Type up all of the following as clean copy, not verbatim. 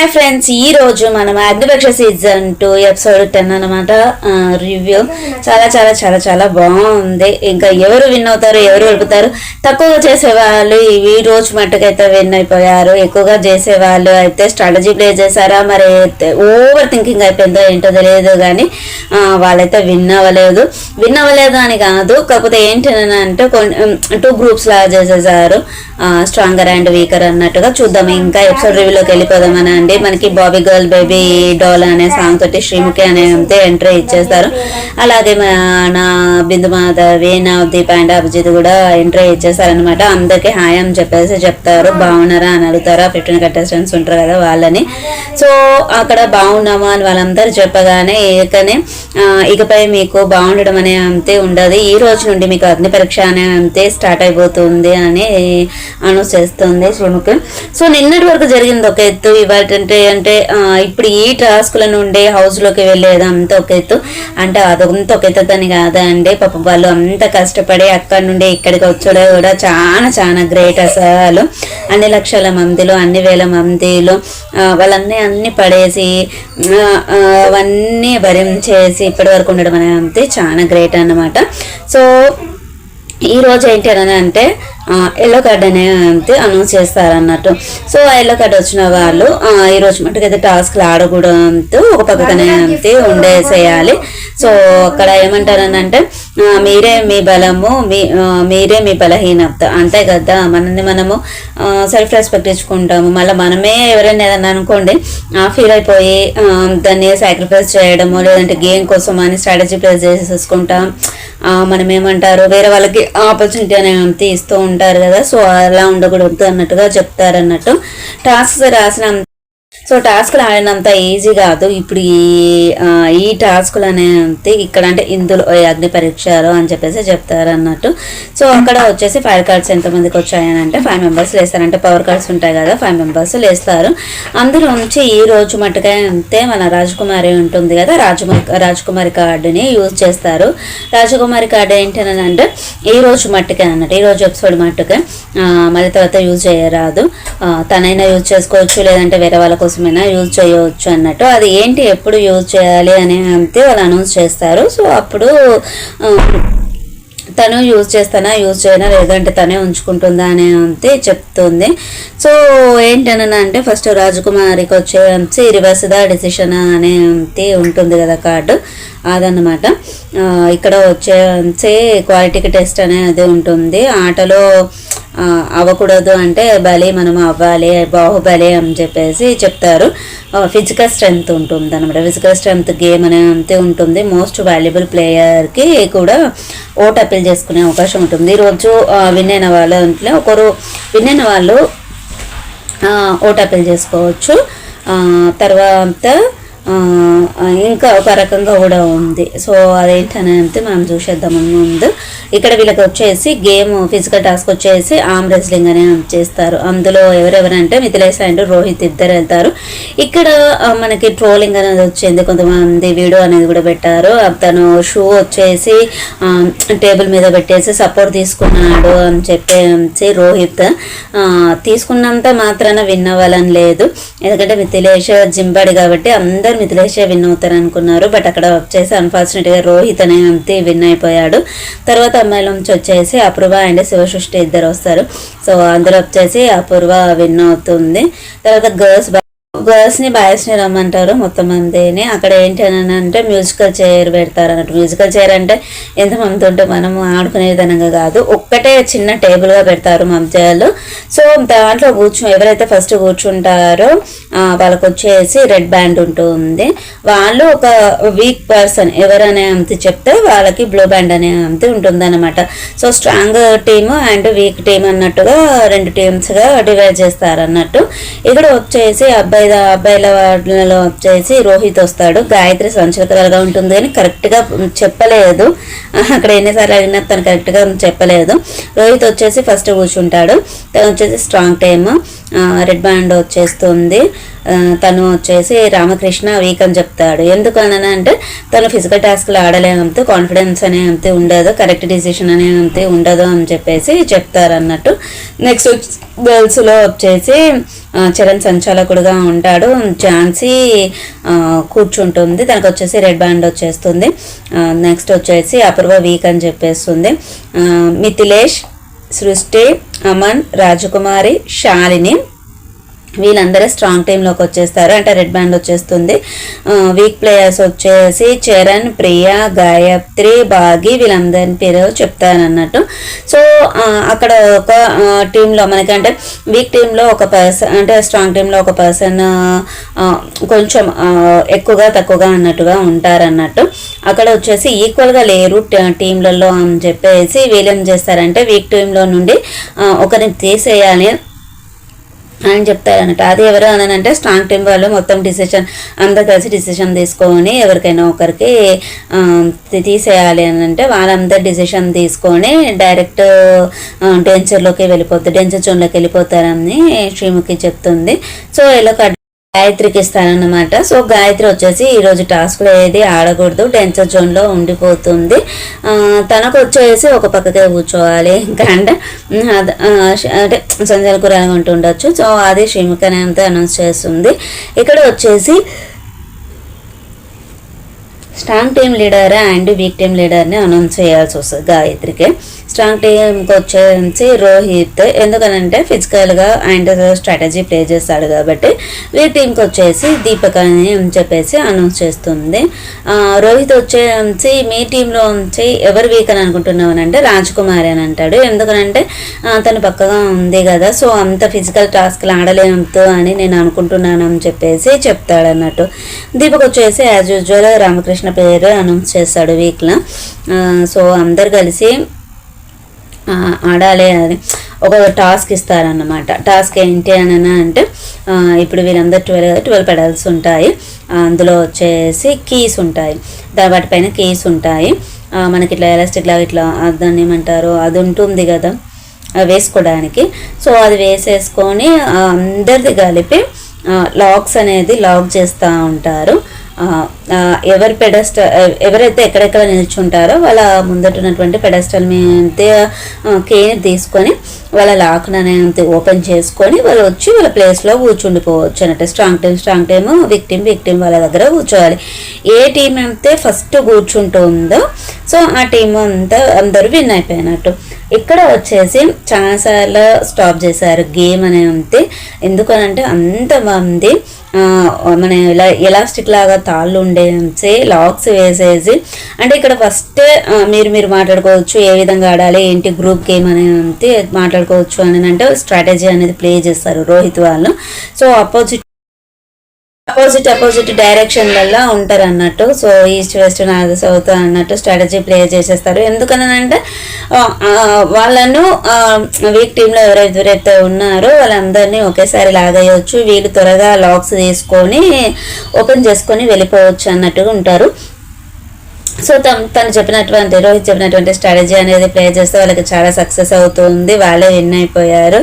Hi friends, ఈ రోజు మనం అగ్నిపక్ష సీజన్ 2 ఎపిసోడ్ 10 అన్నమాట రివ్యూ. చాలా చాలా చాలా చాలా బాగుంది. ఇంకా ఎవరు విన్ అవుతారు, ఎవరు వెళ్తారు, తక్కువగా చేసేవాళ్ళు ఈ రోజు మట్టుకైతే విన్ అయిపోయారు. ఎక్కువగా చేసేవాళ్ళు అయితే స్ట్రాటజీ ప్లే చేశారా, మరి ఓవర్ థింకింగ్ అయిపోయిందో ఏంటో తెలియదు, కానీ వాళ్ళైతే విన్ అవ్వలేదు అని కాదు. కాకపోతే ఏంటి అంటే 2 గ్రూప్స్ లాగా చేసేసారు, స్ట్రాంగర్ అండ్ వీకర్ అన్నట్టుగా. చూద్దాం, ఇంకా ఎపిసోడ్ రివ్యూలోకి వెళ్ళిపోదామని అండి. మనకి బాబీ గర్ల్ బేబీ డాల్ అనే సాంగ్ తోటి శ్రీముఖి అనే ఎంట్రీ ఇచ్చేస్తారు. అలాగే మన బిందు మాధవి, నవదీప్ అండ్ అభిజిత్ కూడా ఎంట్రీ ఇచ్చేస్తారనమాట. అందరికి హాయ్ అని చెప్పేసి చెప్తారు. బాగున్నారా అని అడుగుతారా, 15 కంటెస్టెంట్స్ ఉంటారు కదా వాళ్ళని. సో అక్కడ బాగున్నామా అని వాళ్ళందరూ చెప్పగానే ఇకపై మీకు బాగుండడం అనే అంతే ఉండదు, ఈ రోజు నుండి మీకు అగ్ని పరీక్ష అనే అంతే స్టార్ట్ అయిపోతుంది అని అనౌన్స్ చేస్తుంది శ్రీముఖి. సో నిన్నటి వరకు జరిగింది ఒక ఎత్తు, ఇవాళ అంటే ఇప్పుడు ఈ టాస్క్ల నుండి హౌస్ లోకి వెళ్ళేది అంత ఒక ఎత్తు. అంటే అదంత ఒక ఎత్తుని కాదా అండి, పాపం వాళ్ళు అంత కష్టపడి అక్కడి నుండి ఇక్కడికి వచ్చాడో కూడా చాలా చాలా గ్రేట్ అసలు. అన్ని లక్షల మందిలో, అన్ని వేల మందిలో వాళ్ళన్నీ పడేసి అవన్నీ భరించేసి ఇప్పటి వరకు ఉండడం అనేది అంతే చాలా గ్రేట్ అన్నమాట. సో ఈ రోజు ఏంటి అని అంటే ఎల్లో కార్డ్ అనేది అనౌన్స్ చేస్తారన్నట్టు. సో ఆ ఎల్లో కార్డ్ వచ్చిన వాళ్ళు ఈ రోజు మటుకైతే టాస్క్లు ఆడకూడదు, ఒక పక్కనే ఉండేసేయాలి. సో అక్కడ ఏమంటారని అంటే మీరే మీ బలము, మీరే మీ బలహీనత, అంతే కదా. మనము సెల్ఫ్ రెస్పెక్ట్ ఇచ్చుకుంటాము, మళ్ళీ మనమే ఎవరైనా ఏదన్నా అనుకోండి ఫీల్ అయిపోయి దాన్ని సాక్రిఫైస్ చేయడము, లేదంటే గేమ్ కోసం అని స్ట్రాటజీ ప్లే చేసేసుకుంటాం. మనం ఏమంటారు, వేరే వాళ్ళకి ఆపర్చునిటీ అనేది ఇస్తూ ఉంటారు కదా. సో అలా ఉండకూడదు అన్నట్టుగా చెప్తారన్నట్టు. టాస్క్స్ రాసిన సో టాస్క్లు ఆడినంత ఈజీ కాదు ఇప్పుడు ఈ టాస్క్లు అనేది ఇక్కడ, అంటే ఇందులో అగ్ని పరీక్షలు అని చెప్పేసి చెప్తారు అన్నట్టు. సో అక్కడ వచ్చేసి ఫైర్ కార్డ్స్ ఎంతమందికి వచ్చాయని అంటే 5 మెంబర్స్ లేస్తారు. అంటే పవర్ కార్డ్స్ ఉంటాయి కదా, 5 మెంబర్స్ లేస్తారు. అందులో నుంచి ఈ రోజు మట్టుగా అంతే మన రాజకుమారి ఉంటుంది కదా, రాజకుమారి కార్డుని యూజ్ చేస్తారు. రాజకుమారి కార్డు ఏంటని అంటే ఈ రోజు మట్టుకే అన్నట్టు, ఈ రోజు ఎపిసోడ్ మట్టుకే, మళ్ళీ తర్వాత యూజ్ చేయరాదు. తనైనా యూజ్ చేసుకోవచ్చు, లేదంటే వేరే వాళ్ళ కోసమైనా యూజ్ చేయవచ్చు అన్నట్టు. అది ఏంటి, ఎప్పుడు యూజ్ చేయాలి అని అంతే వాళ్ళు అనౌన్స్ చేస్తారు. సో అప్పుడు తను యూజ్ చేయనా లేదంటే తనే ఉంచుకుంటుందా అని అంతే చెప్తుంది. సో ఏంటన్నా అంటే ఫస్ట్ రాజకుమారికి వచ్చే రివర్స్ ద డెసిషన్ అనే అంతే ఉంటుంది కదా కార్డు, అదన్నమాట. ఇక్కడ వచ్చే క్వాలిటీకి టెస్ట్ అనేది ఉంటుంది. ఆటలో అవ్వకూడదు అంటే బలి మనం అవ్వాలి, బాహుబలి అని చెప్పేసి చెప్తారు. ఫిజికల్ స్ట్రెంగ్త్ ఉంటుంది అనమాట. ఫిజికల్ స్ట్రెంగ్త్ గేమ్ అనేది అంతే ఉంటుంది. మోస్ట్ వాల్యుబుల్ ప్లేయర్కి కూడా ఓట్ అప్పీల్ చేసుకునే అవకాశం ఉంటుంది. ఈరోజు విన్ అయిన వాళ్ళ ఇంట్లో ఒకరు విన్ అయిన వాళ్ళు ఓట్ అప్పీల్ చేసుకోవచ్చు. తర్వాత ఇంకా ఒక రకంగా కూడా ఉంది. సో అదేంటనంటే మనం చూసేద్దాం ముందు. ఇక్కడ వీళ్ళకి వచ్చేసి గేమ్ ఫిజికల్ టాస్క్ వచ్చేసి ఆర్మ్ రెస్లింగ్ అనే చేస్తారు. అందులో ఎవరెవరంటే మిథిలేష్ అండ్ రోహిత్ ఇద్దరు వెళ్తారు. ఇక్కడ మనకి ట్రోలింగ్ అనేది వచ్చింది, కొంతమంది వీడియో అనేది కూడా పెట్టారు. తను షూ వచ్చేసి టేబుల్ మీద పెట్టేసి సపోర్ట్ తీసుకున్నాడు అని చెప్పేసి రోహిత్. తీసుకున్నంత మాత్రాన విన్ అవ్వాలని లేదు, ఎందుకంటే మిథిలేష్ జింబాడి కాబట్టి అందరూ మిథిలేషే విన్ అవుతారు అనుకున్నారు. బట్ అక్కడ వచ్చేసి అన్ఫార్చునేట్ గా రోహిత్ అనే అంతే విన్ అయిపోయాడు. తర్వాత అమ్మాయిల నుంచి వచ్చేసి అపూర్వ అండ్ శివసృష్టి ఇద్దరు వస్తారు. సో అందరూ వచ్చేసి అపూర్వ విన్ అవుతుంది. తర్వాత గర్ల్స్ ని బాయ్స్ ని రమ్మంటారు మొత్తం మందిని. అక్కడ ఏంటి అని అంటే మ్యూజికల్ చైర్ పెడతారు అన్నట్టు. మ్యూజికల్ చైర్ అంటే ఎంతమంది ఉంటే మనం ఆడుకునే విధంగా కాదు, ఒక్కటే చిన్న టేబుల్ గా పెడతారు మధ్యలో. సో దాంట్లో ఎవరైతే ఫస్ట్ కూర్చుంటారో వాళ్ళకి వచ్చేసి రెడ్ బ్యాండ్ ఉంటుంది. వాళ్ళు ఒక వీక్ పర్సన్ ఎవరనే అంతే చెప్తే వాళ్ళకి బ్లూ బ్యాండ్ అనే అంతే ఉంటుంది అనమాట. So strong team and weak team అన్నట్టుగా 2 టీమ్స్ గా డివైడ్ చేస్తారు అన్నట్టు. ఇక్కడ వచ్చేసి అబ్బాయిల వాటిలో వచ్చేసి రోహిత్ వస్తాడు. గాయత్రి సంచలకరాలుగా ఉంటుంది కానీ కరెక్ట్ గా చెప్పలేదు, అక్కడ ఎన్నిసార్లు అడిగినా తను కరెక్ట్ గా చెప్పలేదు. రోహిత్ వచ్చేసి ఫస్ట్ కూర్చుంటాడు. తను వచ్చేసి స్ట్రాంగ్ టైమ్, రెడ్ బ్యాండ్ వచ్చేస్తుంది. తను వచ్చేసి రామకృష్ణ వీక్ అని చెప్తాడు. ఎందుకని అంటే తను ఫిజికల్ టాస్క్లు ఆడలేనంత కాన్ఫిడెన్స్ అనే అంతే ఉండదు, కరెక్ట్ డిసిషన్ అనే అంతే ఉండదు అని చెప్పేసి చెప్తారు అన్నట్టు. నెక్స్ట్ గర్ల్స్లో వచ్చేసి చరణ్ సంచాలకుడుగా ఉంటాడు, ఝాన్సీ కూర్చుంటుంది, తనకు వచ్చేసి రెడ్ బ్యాండ్ వచ్చేస్తుంది. నెక్స్ట్ వచ్చేసి అపూర్వ వీక్ అని చెప్పేస్తుంది. మిథిలేష్, సృష్టి, అమన్, రాజకుమారి, శాలిని వీళ్ళందరూ స్ట్రాంగ్ టీంలోకి వచ్చేస్తారు, అంటే రెడ్ బ్యాండ్ వచ్చేస్తుంది. వీక్ ప్లేయర్స్ వచ్చేసి చరణ్, ప్రియా, గాయత్రి, భాగి వీళ్ళందరి పేరు చెప్తారన్నట్టు. సో అక్కడ ఒక టీంలో మనకంటే వీక్ టీంలో ఒక పర్సన్, అంటే స్ట్రాంగ్ టీంలో ఒక పర్సన్ కొంచెం ఎక్కువగా తక్కువగా అన్నట్టుగా ఉంటారన్నట్టు. అక్కడ వచ్చేసి ఈక్వల్గా లేరు టీంలలో అని చెప్పేసి వీళ్ళేం చేస్తారంటే వీక్ టీంలో నుండి ఒకరిని తీసేయాలి అని చెప్తారన్నట్టు. అది ఎవరు అని అంటే స్ట్రాంగ్ టీం వాళ్ళు మొత్తం డిసిషన్ అందరు కలిసి డిసిషన్ తీసుకొని ఎవరికైనా ఒకరికి తీసేయాలి అని అంటే వాళ్ళందరూ డిసిషన్ తీసుకొని డైరెక్ట్ డేంజర్ జోన్లోకి వెళ్ళిపోతారని శ్రీముఖి చెప్తుంది. సో ఇలా గాయత్రికి ఇస్తానన్నమాట. సో గాయత్రి వచ్చేసి ఈరోజు టాస్క్లో ఏది ఆడకూడదు, డేంజర్ జోన్లో ఉండిపోతుంది, తనకు వచ్చేసి ఒక పక్కకే కూర్చోవాలి ఇంకా అంటే సంజయ్ కూరగా ఉంటుండొచ్చు. సో అది శ్రీముఖి అంతా అనౌన్స్ చేస్తుంది. ఇక్కడ వచ్చేసి strong team leader and weak team లీడర్ని అనౌన్స్ చేయాల్సి వస్తుంది గాయత్రికి. స్ట్రాంగ్ టీంకి వచ్చేసి రోహిత్, ఎందుకనంటే ఫిజికల్గా అండ్ స్ట్రాటజీ ప్లే చేస్తాడు కాబట్టి. వీక్ టీంకి వచ్చేసి దీపక్ అని చెప్పేసి అనౌన్స్ చేస్తుంది. రోహిత్ వచ్చేసి మీ టీంలో ఉంచి ఎవరు వీక్ అని అనుకుంటున్నావు అంటే రాజ్కుమారి అని అంటాడు, ఎందుకనంటే తను పక్కగా ఉంది కదా, సో అంత ఫిజికల్ టాస్క్లు ఆడలేదు అని నేను అనుకుంటున్నాను అని చెప్పేసి చెప్తాడు అన్నట్టు. దీపక్ వచ్చేసి యాజ్ యూజువల్ రామకృష్ణ పేరు అనౌన్స్ చేస్తాడు వీక్లో. సో అందరు కలిసి ఆడాలి అని ఒక టాస్క్ ఇస్తారన్నమాట. టాస్క్ ఏంటి అని అంటే ఇప్పుడు వీళ్ళందరూ 12 పెడల్స్ ఉంటాయి, అందులో వచ్చేసి కీస్ ఉంటాయి, వాటిపైన కీస్ ఉంటాయి, మనకి ఇట్లా ఎలాస్టిక్ లాగా ఇట్లా దాన్ని ఏమంటారు అది ఉంటుంది కదా వేసుకోవడానికి. సో అది వేసేసుకొని అందరిది కలిపి లాక్స్ అనేది లాక్ చేస్తూ ఉంటారు. ఎవరైతే ఎక్కడెక్కడ నిల్చుంటారో వాళ్ళ ముందటున్నటువంటి పెడస్టల్ మీద కేని తీసుకొని వాళ్ళ లాక్ని అనేది ఓపెన్ చేసుకొని వాళ్ళు వచ్చి వాళ్ళ ప్లేస్లో కూర్చుండిపోవచ్చు అన్నట్టు. స్ట్రాంగ్ టైమ్ వీక్ టీం వాళ్ళ దగ్గర కూర్చోవాలి. ఏ టీం అయితే ఫస్ట్ కూర్చుంటుందో సో ఆ టీం అంతా అందరూ విన్ అయిపోయినట్టు. ఇక్కడ వచ్చేసి చాలాసార్లు స్టాప్ చేశారు గేమ్ అని అంతే, ఎందుకనంటే అంతమంది మన ఎలాస్టిక్ లాగా తాళ్ళు ఉండేసి లాక్స్ వేసేసి, అంటే ఇక్కడ ఫస్ట్ మీరు మాట్లాడుకోవచ్చు ఏ విధంగా ఆడాలి ఏంటి గ్రూప్ గేమ్ అనేది మాట్లాడుకోవచ్చు అని అంటే స్ట్రాటజీ అనేది ప్లే చేస్తారు రోహిత్ వాళ్ళు. సో అపోజిట్ డైరెక్షన్లలో ఉంటారు అన్నట్టు. So east west north south అన్నట్టు స్ట్రాటజీ ప్లే చేసేస్తారు, ఎందుకనంటే వాళ్ళను వీక్ టీంలో ఎవరైతే ఉన్నారో వాళ్ళందరినీ ఒకేసారి లాగేయచ్చు, వీళ్ళు త్వరగా లాక్స్ తీసుకొని ఓపెన్ చేసుకొని వెళ్ళిపోవచ్చు అన్నట్టుగా ఉంటారు. సో తను చెప్పినటువంటి రోహిత్ చెప్పినటువంటి స్ట్రాటజీ అనేది ప్లే చేస్తే వాళ్ళకి చాలా సక్సెస్ అవుతుంది, వాళ్ళే విన్ అయిపోయారు.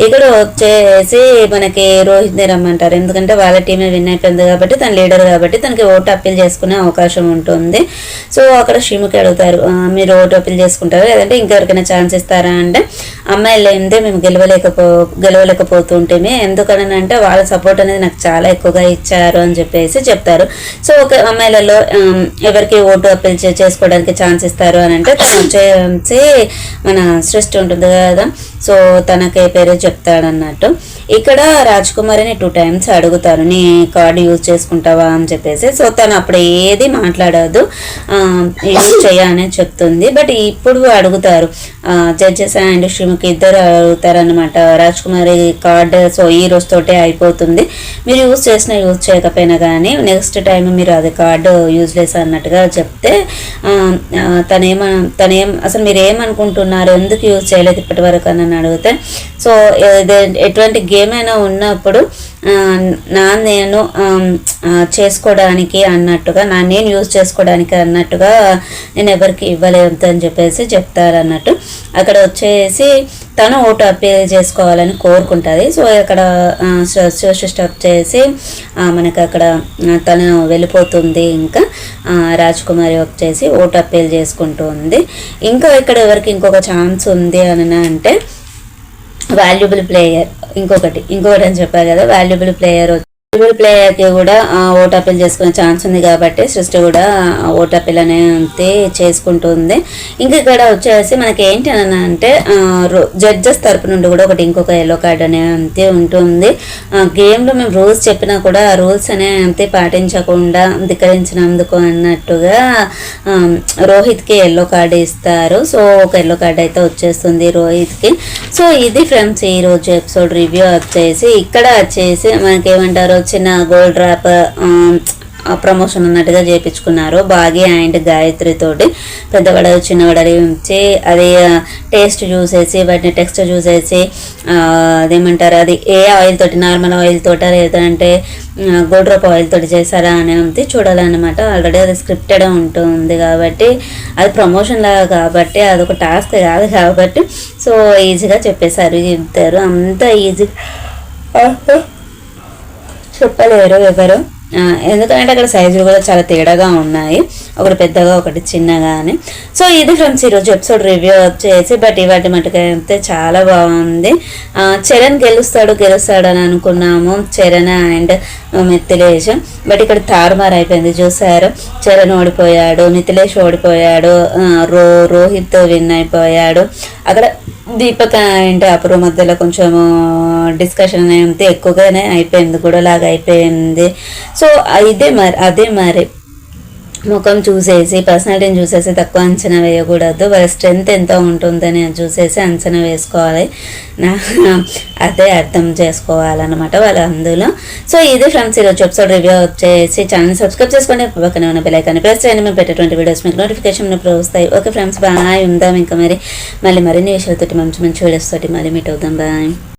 ఇక్కడ వచ్చేసి మనకి రోహిత్ని రమ్మంటారు, ఎందుకంటే వాళ్ళ టీమే విన్ అయిపోయింది కాబట్టి తను లీడర్ కాబట్టి తనకి ఓటు అప్పీల్ చేసుకునే అవకాశం ఉంటుంది. సో అక్కడ శ్రీముఖి అడుగుతారు మీరు ఓటు అప్పీల్ చేసుకుంటారు లేదంటే ఇంకెవరికైనా ఛాన్స్ ఇస్తారా అంటే అమ్మాయిలు ఏందే మేము గెలవలేకపోతుంటేమే, ఎందుకని అంటే వాళ్ళ సపోర్ట్ అనేది నాకు చాలా ఎక్కువగా ఇచ్చారు అని చెప్పేసి చెప్తారు. సో ఒక అమ్మాయిలలో ఎవరికి ఓటు అప్పీల్ చేసుకోవడానికి ఛాన్స్ ఇస్తారు అని అంటే తను వచ్చేసి మన సృష్టి ఉంటుంది కదా, సో తనకే పేరు చెప్తాడన్నట్టు. ఇక్కడ రాజ్కుమారిని 2 times అడుగుతారు నీ కార్డు యూజ్ చేసుకుంటావా అని చెప్పేసి. సో తను అప్పుడు ఏది మాట్లాడదు, యూజ్ చేయని చెప్తుంది. బట్ ఇప్పుడు అడుగుతారు జడ్జెస్ అండ్ శ్రీముఖి ఇద్దరు అడుగుతారు అనమాట, రాజ్కుమారి కార్డు సో ఈ రోజుతోటే అయిపోతుంది, మీరు యూజ్ చేసినా యూజ్ చేయకపోయినా కానీ నెక్స్ట్ టైం మీరు అది కార్డు యూజ్లెస్ అన్నట్టుగా చెప్తే తనేం అసలు మీరు ఏమనుకుంటున్నారు ఎందుకు యూజ్ చేయలేదు ఇప్పటి వరకు అని అడిగితే, సో ఎటువంటి గేమ్ అయినా ఉన్నప్పుడు నేను చేసుకోవడానికి అన్నట్టుగా నేను యూజ్ చేసుకోవడానికి అన్నట్టుగా నేను ఎవరికి ఇవ్వలేదు అని చెప్పేసి చెప్తారన్నట్టు. అక్కడ వచ్చేసి తను ఓటు అప్పీల్ చేసుకోవాలని కోరుకుంటుంది. సో అక్కడ స్టాప్ చేసి మనకి అక్కడ తను వెళ్ళిపోతుంది. ఇంకా రాజ్కుమారి వచ్చేసి ఓటు అప్పీల్ చేసుకుంటూ ఉంది. ఇంకా ఇక్కడ ఎవరికి ఇంకొక ఛాన్స్ ఉంది అని అంటే వాల్యుబుల్ ప్లేయర్ ఇంకొకటి అని చెప్పారు కదా, వాల్యుబుల్ ప్లేయర్ ప్లేయర్కి కూడా ఓట్ అప్పీల్ చేసుకునే ఛాన్స్ ఉంది కాబట్టి సృష్టి కూడా ఓట్ అప్పీల్ అనేది చేసుకుంటుంది. ఇంక ఇక్కడ వచ్చేసి మనకి ఏంటి అని అంటే జడ్జెస్ తరపు నుండి కూడా ఇంకొక ఎల్లో కార్డ్ అనేది ఉంటుంది. గేమ్లో మేము రూల్స్ చెప్పినా కూడా ఆ రూల్స్ అనేది పాటించకుండా ధిక్కరించినందుకు అన్నట్టుగా రోహిత్కి ఎల్లో కార్డు ఇస్తారు. సో ఒక ఎల్లో కార్డ్ అయితే వచ్చేస్తుంది రోహిత్కి. సో ఇది ఫ్రెండ్స్ ఈరోజు ఎపిసోడ్ రివ్యూ వచ్చేసి. ఇక్కడ వచ్చేసి మనకి ఏమంటారు, చిన్న గోల్డ్ డ్రాప్ ప్రమోషన్ అన్నట్టుగా చేయించుకున్నారు భాగి అండ్ గాయత్రి తోటి. పెద్దవాడ చిన్నవాడని ఉంచి అది టేస్ట్ చూసేసి వాటిని టెక్స్చర్ చూసేసి అదేమంటారు అది ఏ ఆయిల్ తోటి, నార్మల్ ఆయిల్ తోట లేదంటే గోల్డ్ డ్రాప్ ఆయిల్ తోటి చేశారా అనేది చూడాలన్నమాట. ఆల్రెడీ అది స్క్రిప్టెడ్ ఉంటుంది కాబట్టి అది ప్రమోషన్ లాగా కాబట్టి అదొక టాస్క్ కాదు కాబట్టి సో ఈజీగా చెప్పేశారు ఇద్దరు. అంత ఈజీ చెప్పలేరు ఎవరు, ఎందుకంటే అక్కడ సైజులు కూడా చాలా తేడాగా ఉన్నాయి, ఒకటి పెద్దగా ఒకటి చిన్నగా అని. సో ఇది ఫ్రెండ్స్ ఈరోజు ఎపిసోడ్ రివ్యూ వచ్చేసి. బట్ ఇవాటి మటుకైతే చాలా బాగుంది. చరణ్ గెలుస్తాడని అనుకున్నాము, చరణ్ అండ్ మిథిలేష్. బట్ ఇక్కడ తారుమారు అయిపోయింది చూసారు. చరణ్ ఓడిపోయాడు, మిథిలేష్ ఓడిపోయాడు, రోహిత్ విన్ అయిపోయాడు. అక్కడ దీపక్ అండ్ అపూర్వ మధ్యలో కొంచెం డిస్కషన్ అనేది ఎక్కువగానే అయిపోయింది, కూడా లాగా అయిపోయింది. సో అదే మరి ముఖం చూసేసి పర్సనాలిటీని చూసేసి తక్కువ అంచనా వేయకూడదు. వాళ్ళ స్ట్రెంగ్త్ ఎంత ఉంటుందని చూసేసి అంచనా వేసుకోవాలి, అదే అర్థం చేసుకోవాలన్నమాట వాళ్ళు అందులో. సో ఇది ఫ్రెండ్స్ ఈరోజు ఎపిసోడ్ రివ్యూ వచ్చేసి. ఛానల్ సబ్స్క్రైబ్ చేసుకోండి, పక్కనే ఉన్న బెల్ ఐకాన్ ప్రెస్ చేయండి, మేము పెట్టేటువంటి వీడియోస్ మీకు నోటిఫికేషన్ ఇప్పుడు వస్తాయి. Okay friends, bye. ఉందాం ఇంకా మళ్ళీ మరిన్ని విషయాలతోటి మంచి వీడియోస్ తోటి మళ్ళీ మీట్ అవుతాం. బాయ్.